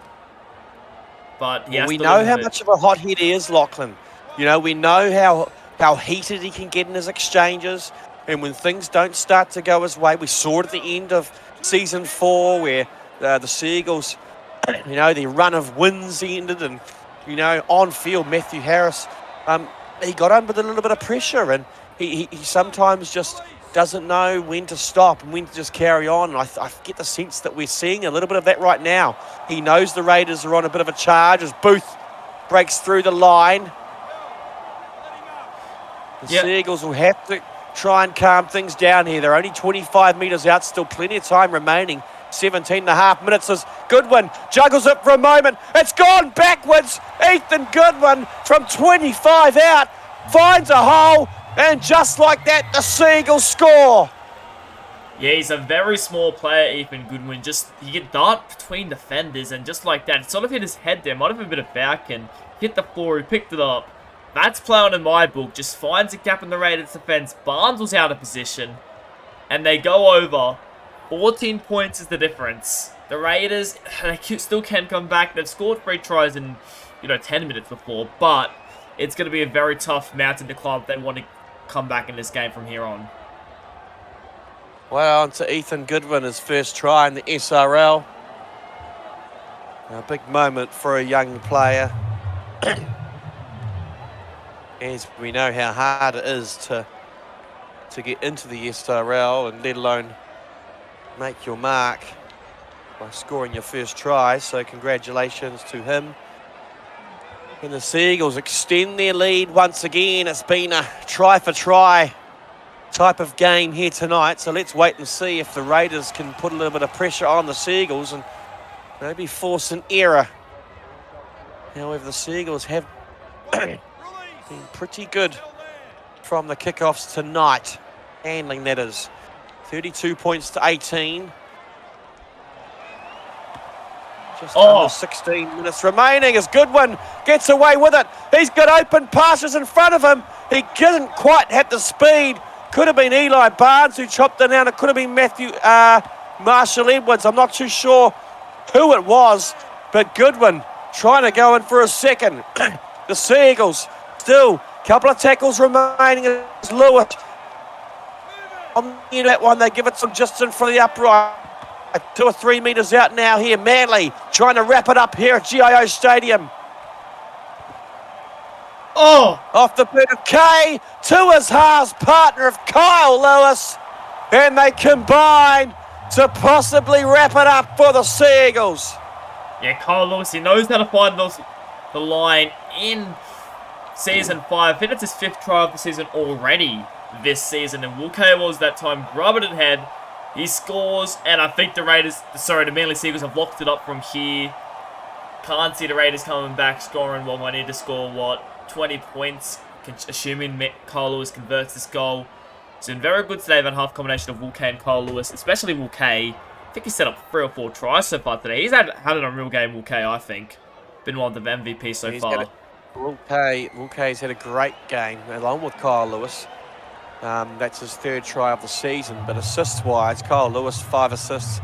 But we know how much of a hothead he is, Lachlan. You know, we know how heated he can get in his exchanges. And when things don't start to go his way, we saw it at the end of season 4 where the Seagulls, you know, their run of wins ended, and, you know, on field, Matthew Harris, he got under a little bit of pressure, and he sometimes just doesn't know when to stop and when to just carry on. And I get the sense that we're seeing a little bit of that right now. He knows the Raiders are on a bit of a charge as Booth breaks through the line. The Seagulls will have to try and calm things down here. They're only 25 metres out, still plenty of time remaining. 17 and a half minutes as Goodwin juggles it for a moment. It's gone backwards. Ethan Goodwin from 25 out finds a hole, and just like that, the Seagulls score. Yeah, he's a very small player, Ethan Goodwin. Just, he get dart between defenders, and just like that, it sort of hit his head there. Might have been a bit of back, and hit the floor. He picked it up. That's play on in my book. Just finds a gap in the Raiders' defense. Barnes was out of position, and they go over. 14 points is the difference. The Raiders, they still can come back. They've scored 3 tries in, 10 minutes before, but it's going to be a very tough mountain to climb if they want to come back in this game from here on. Well, on to Ethan Goodwin, his first try in the SRL. A big moment for a young player. As we know how hard it is to get into the SRL, and let alone make your mark by scoring your first try. So congratulations to him. And the Seagulls extend their lead once again. It's been a try-for-try type of game here tonight. So let's wait and see if the Raiders can put a little bit of pressure on the Seagulls and maybe force an error. However, the Seagulls have been pretty good from the kickoffs tonight. Handling, that is. 32 points to 18. Just under 16 minutes remaining as Goodwin gets away with it. He's got open passes in front of him. He doesn't quite have the speed. Could have been Eli Barnes who chopped it down. It could have been Marshall Edwards. I'm not too sure who it was, but Goodwin trying to go in for a second. The Seagulls still a couple of tackles remaining as Lewis. On the end of that one, they give it some just in front of the upright. 2 or 3 metres out now here. Manly trying to wrap it up here at GIO Stadium. Oh! Off the boot of Kay to his halves partner of Kyle Lewis. And they combine to possibly wrap it up for the Seagulls. Yeah, Kyle Lewis, he knows how to find the line in Season 5. I think it's his 5th try of the season already. this season. And Will Kay was that time rubbing it ahead. He scores, and I think the Manly Seagulls have locked it up from here. Can't see the Raiders coming back, scoring what I need to score, 20 points, assuming Carl Lewis converts this goal. It's been very good today, that half combination of Will Kay and Carl Lewis, especially Will Kay. I think he set up 3 or 4 tries so far today. He's had an unreal game, Will Kay, I think. Been one of the MVPs so far. Will Kay's had a great game, along with Kyle Lewis. That's his 3rd try of the season, but assist-wise, Kyle Lewis, 5 assists.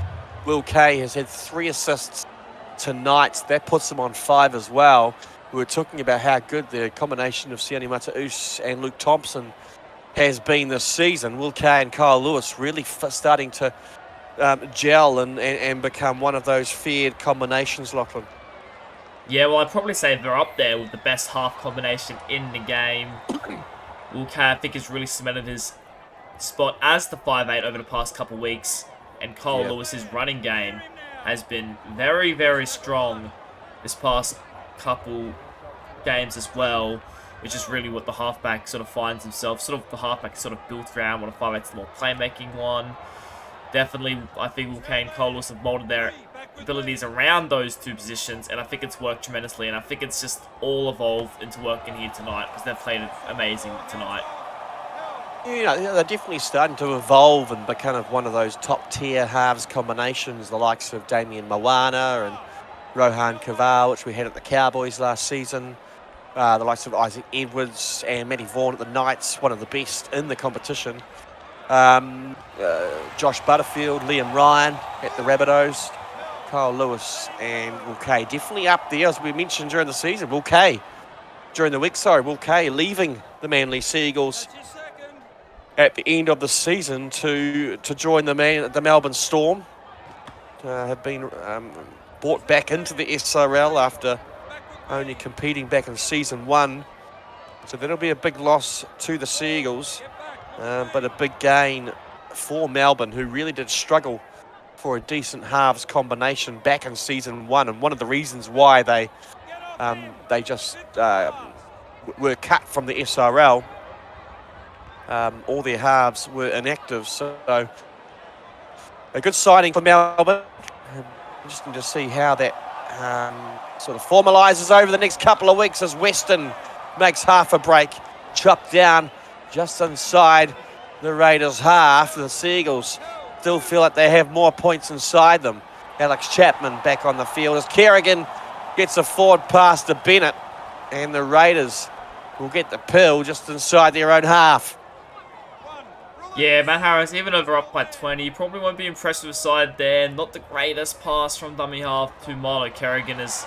Will Kay has had 3 assists tonight. That puts him on 5 as well. We were talking about how good the combination of Sione Mata'us and Luke Thompson has been this season. Will Kay and Kyle Lewis really starting to gel and become one of those feared combinations, Lachlan. Yeah, well, I'd probably say they're up there with the best half combination in the game. Will Kay, I think, has really cemented his spot as the 5'8" over the past couple of weeks. And Kyle Lewis's running game has been very, very strong this past couple games as well, which is really what the halfback sort of finds himself. The halfback is sort of built around, what a 5'8's the more playmaking one. Definitely, I think Will Kay and Kyle Lewis have molded their abilities around those 2 positions, and I think it's worked tremendously, and I think it's just all evolved into working here tonight, because they've played amazing tonight. Yeah, they're definitely starting to evolve and become kind of one of those top-tier halves combinations, the likes of Damien Moana and Rohan Kaval, which we had at the Cowboys last season. The likes of Isaac Edwards and Matty Vaughan at the Knights, one of the best in the competition. Josh Butterfield, Liam Ryan at the Rabbitohs. Kyle Lewis and Will Kay definitely up there, as we mentioned during the season. Will Kay leaving the Manly Seagulls at the end of the season to join the Melbourne Storm. Have been brought back into the SRL after only competing back in season 1. So that'll be a big loss to the Seagulls, but a big gain for Melbourne, who really did struggle for a decent halves combination back in season 1, and one of the reasons why they just were cut from the SRL. All their halves were inactive, so a good signing for Melbourne. Interesting to see how that sort of formalises over the next couple of weeks as Weston makes half a break, chopped down just inside the Raiders' half. The Seagulls still feel like they have more points inside them. Alex Chapman back on the field as Kerrigan gets a forward pass to Bennett, and the Raiders will get the pill just inside their own half. Yeah, Matt Harris, even over up by 20, probably won't be impressed with the side there. Not the greatest pass from dummy half to Milo Kerrigan as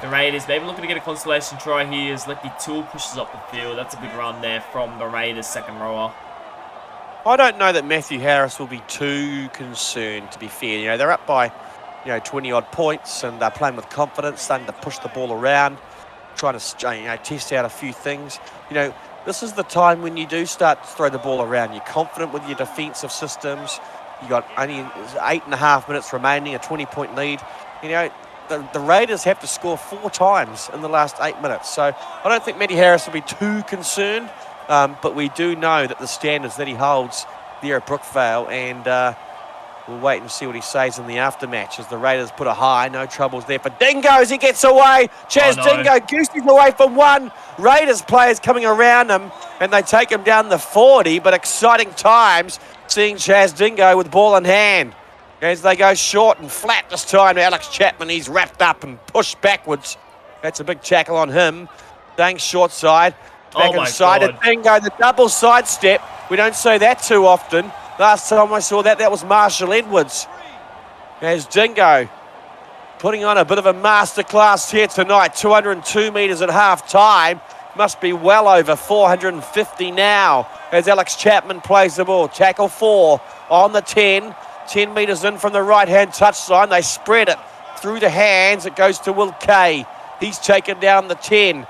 the Raiders maybe looking to get a consolation try here as Lecky Toole pushes up the field. That's a good run there from the Raiders' second rower. I don't know that Matthew Harris will be too concerned, to be fair. They're up by 20-odd points, and they're playing with confidence, starting to push the ball around, trying to test out a few things. This is the time when you do start to throw the ball around. You're confident with your defensive systems. You got only 8.5 minutes remaining, a 20-point lead. The Raiders have to score 4 times in the last 8 minutes. So I don't think Matty Harris will be too concerned, but we do know that the standards that he holds there at Brookvale, and we'll wait and see what he says in the aftermatch as the Raiders put a high. No troubles there for Dingo as he gets away. Dingo gooses away from one. Raiders players coming around him, and they take him down the 40, but exciting times seeing Chaz Dingo with ball in hand as they go short and flat this time. Alex Chapman, he's wrapped up and pushed backwards. That's a big tackle on him. Staying short side. Back inside to Dingo, the double sidestep. We don't see that too often. Last time I saw that was Marshall Edwards. As Dingo putting on a bit of a masterclass here tonight. 202 metres at half-time. Must be well over 450 now as Alex Chapman plays the ball. Tackle 4 on the 10. 10 metres in from the right-hand touchline. They spread it through the hands. It goes to Will Kay. He's taken down the 10.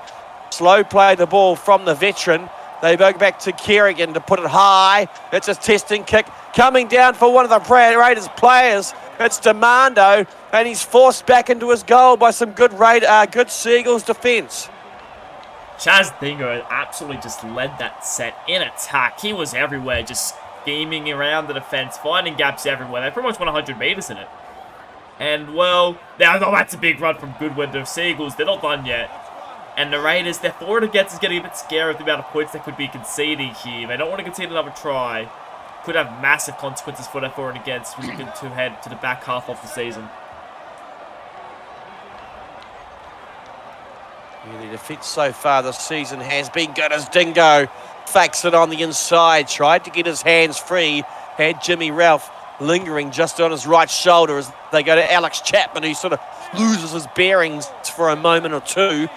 Slow play the ball from the veteran. They go back to Kerrigan to put it high. It's a testing kick coming down for one of the Raiders players. It's Demando, and he's forced back into his goal by some good Seagulls defence. Chaz Dingo absolutely just led that set in attack. He was everywhere, just scheming around the defense, finding gaps everywhere. They pretty much won 100 meters in it. And, well, that's a big run from Goodwin. The Seagulls, they're not done yet. And the Raiders, their forward against is getting a bit scary with the amount of points they could be conceding here. They don't want to concede another try. Could have massive consequences for their forward against when you get to head to the back half of the season. Yeah, the defence so far this season has been good as Dingo fakes it on the inside. Tried to get his hands free. Had Jimmy Ralph lingering just on his right shoulder as they go to Alex Chapman, who sort of loses his bearings for a moment or two.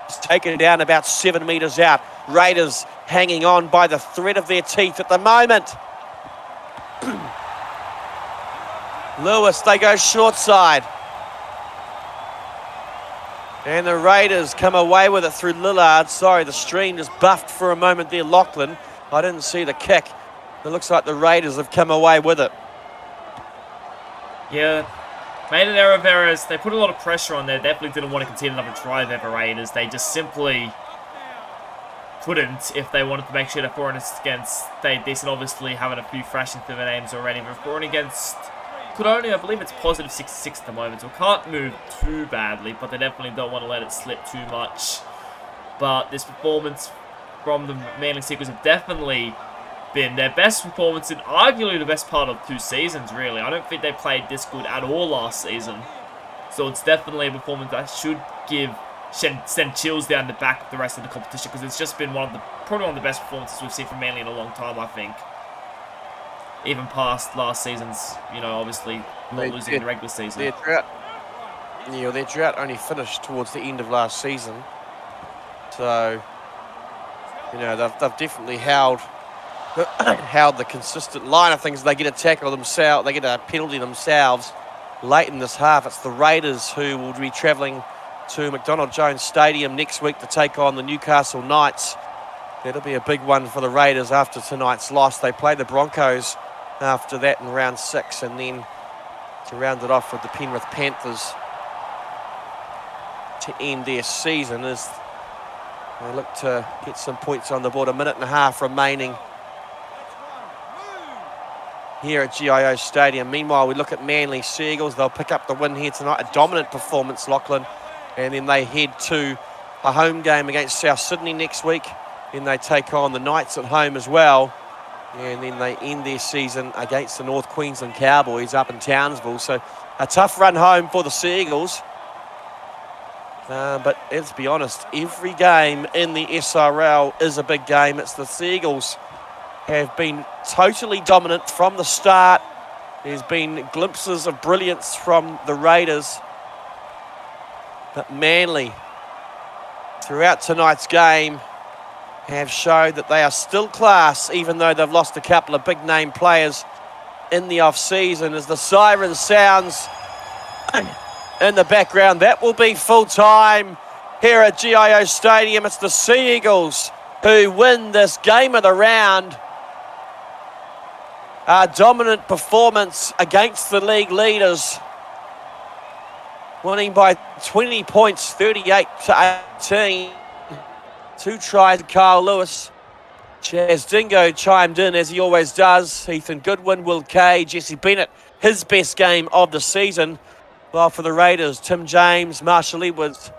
He's taken it down about 7 metres out. Raiders hanging on by the thread of their teeth at the moment. Lewis, they go short side. And the Raiders come away with it through Lillard. Sorry, the stream just buffed for a moment there, Lachlan. I didn't see the kick. It looks like the Raiders have come away with it. Yeah, made an error of errors. They put a lot of pressure on there. Definitely didn't want to concede another try there for Raiders. They just simply couldn't if they wanted to make sure that for and against stayed decent. Obviously, having a few thrashing through their names already. But for and against could only, I believe it's positive 66 at the moment. So can't move too badly, but they definitely don't want to let it slip too much. But this performance from the Manly Seagulls have definitely been their best performance in arguably the best part of 2 seasons, really. I don't think they played this good at all last season. So it's definitely a performance that should send chills down the back of the rest of the competition, because it's just been probably one of the best performances we've seen from Manly in a long time, I think. Even past last season's, obviously not losing in the regular season. Their drought only finished towards the end of last season. So, they've definitely held the consistent line of things. They get a tackle themselves, they get a penalty themselves late in this half. It's the Raiders who will be travelling to McDonald Jones Stadium next week to take on the Newcastle Knights. That'll be a big one for the Raiders after tonight's loss. They play the Broncos after that in round 6, and then to round it off with the Penrith Panthers to end their season as they look to get some points on the board. 1.5 minutes remaining here at GIO Stadium. Meanwhile, we look at Manly Seagulls. They'll pick up the win here tonight. A dominant performance, Lachlan. And then they head to a home game against South Sydney next week. Then they take on the Knights at home as well. And then they end their season against the North Queensland Cowboys up in Townsville. So a tough run home for the Seagulls. But let's be honest, every game in the SRL is a big game. It's the Seagulls have been totally dominant from the start. There's been glimpses of brilliance from the Raiders. But Manly, throughout tonight's game, have showed that they are still class, even though they've lost a couple of big-name players in the off-season. As the siren sounds in the background, that will be full-time here at GIO Stadium. It's the Seagulls who win this game of the round. A dominant performance against the league leaders, winning by 20 points, 38-18. 2 tries, Kyle Lewis. Chaz Dingo chimed in, as he always does. Ethan Goodwin, Will Kay, Jesse Bennett, his best game of the season. While for the Raiders, Tim James, Marshall Edwards,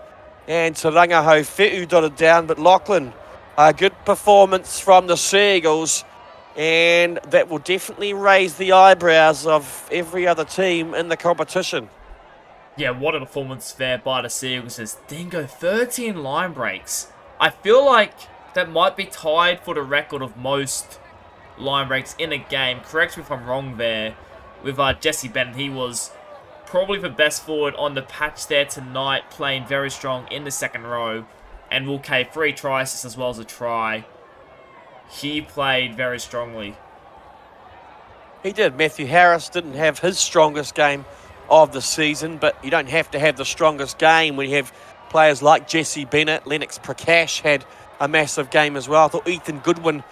and Tarangaho Fe'u dotted down. But Lachlan, a good performance from the Seagulls, and that will definitely raise the eyebrows of every other team in the competition. Yeah, what a performance there by the Seagulls. As Dingo, 13 line breaks. I feel like that might be tied for the record of most line breaks in a game. Correct me if I'm wrong there. With Jesse Bennett, he was probably the best forward on the patch there tonight, playing very strong in the second row. And Will Kay, 3 tries as well as a try. He played very strongly. He did. Matthew Harris didn't have his strongest game of the season, but you don't have to have the strongest game when you have players like Jesse Bennett. Lennox Prakash had a massive game as well. I thought Ethan Goodwin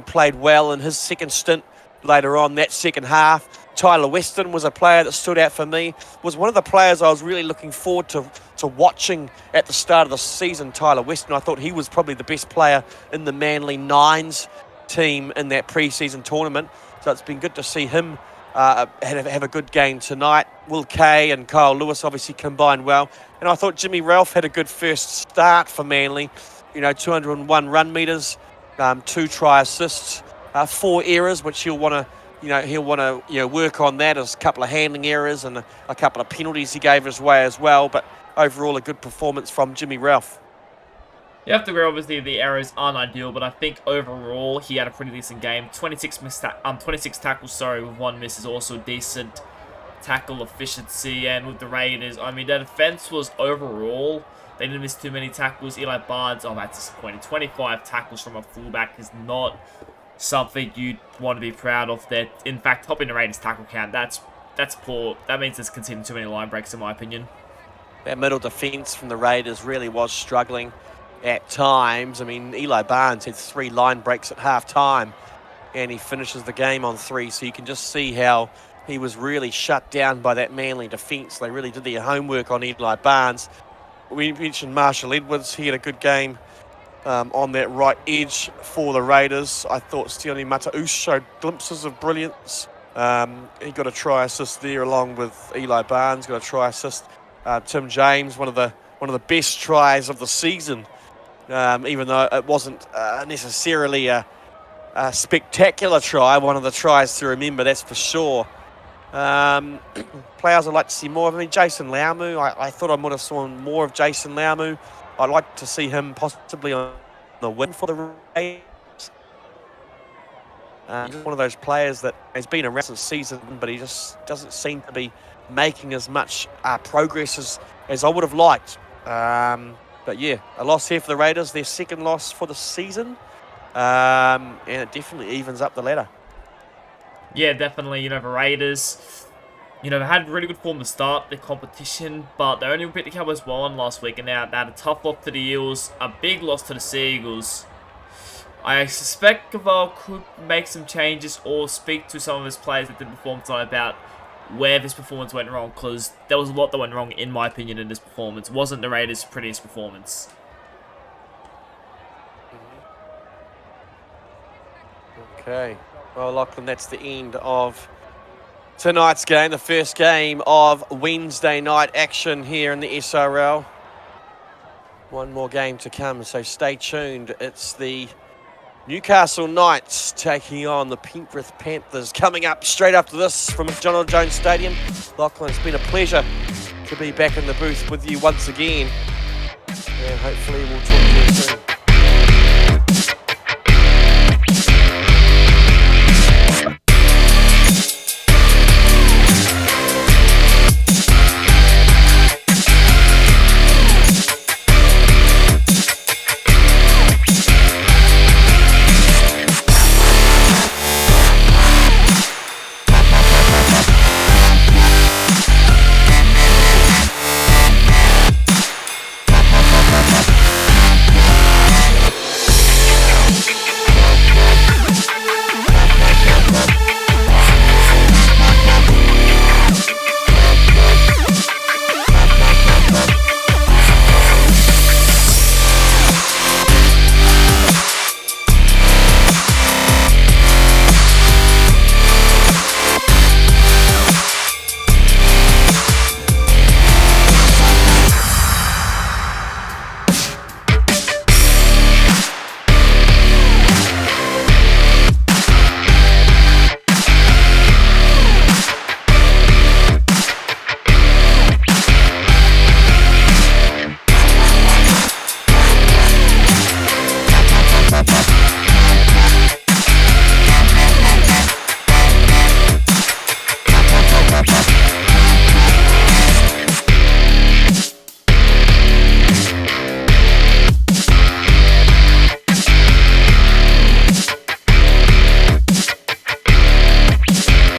played well in his second stint later on that second half. Tyler Weston was a player that stood out for me. Was one of the players I was really looking forward to watching at the start of the season, Tyler Weston. I thought he was probably the best player in the Manly Nines team in that pre-season tournament. So it's been good to see him have a good game tonight. Will Kay and Kyle Lewis obviously combined well. And I thought Jimmy Ralph had a good first start for Manly. 201 run meters, 2 try assists, 4 errors, which he'll want to work on that. There's a couple of handling errors and a couple of penalties he gave his way as well. But overall, a good performance from Jimmy Ralph. You have to agree, obviously, the errors aren't ideal, but I think overall he had a pretty decent game. 26 tackles, with 1 miss is also decent tackle efficiency. And with the Raiders, I mean, their defense was overall, they didn't miss too many tackles. Eli Barnes, that's disappointing. 25 tackles from a fullback is not something you'd want to be proud of. That, in fact, topping the Raiders tackle count, that's poor. That means it's conceding too many line breaks, in my opinion. That middle defence from the Raiders really was struggling at times. I mean, Eli Barnes had 3 line breaks at half-time, and he finishes the game on 3, so you can just see how he was really shut down by that Manly defence. They really did their homework on Eli Barnes. We mentioned Marshall Edwards. He had a good game on that right edge for the Raiders. I thought Stione Mata'us showed glimpses of brilliance. He got a try assist there along with Eli Barnes, got a try assist. Tim James, one of the best tries of the season, even though it wasn't necessarily a spectacular try, one of the tries to remember, that's for sure. Players I'd like to see more of. I mean, Jason Laumu, I thought I might have seen more of Jason Laumu. I'd like to see him possibly on the win for the Raiders. He's one of those players that has been around since season, but he just doesn't seem to be making as much progress as I would have liked. But yeah, a loss here for the Raiders, their 2nd loss for the season, and it definitely evens up the ladder. Yeah, definitely. The Raiders, they had really good form to start the competition, but they only beat the Cowboys well on last week, and now they had a tough loss to the Eels, a big loss to the Seagulls. I suspect Caval could make some changes or speak to some of his players that didn't perform tonight about where this performance went wrong, because there was a lot that went wrong, in my opinion, in this performance. It wasn't the Raiders' prettiest performance. Okay. Well, Lachlan, that's the end of tonight's game, the first game of Wednesday night action here in the SRL. One more game to come, so stay tuned. It's the Newcastle Knights taking on the Penrith Panthers. Coming up straight after this from McDonald Jones Stadium. Lachlan, it's been a pleasure to be back in the booth with you once again. And hopefully we'll talk to you soon.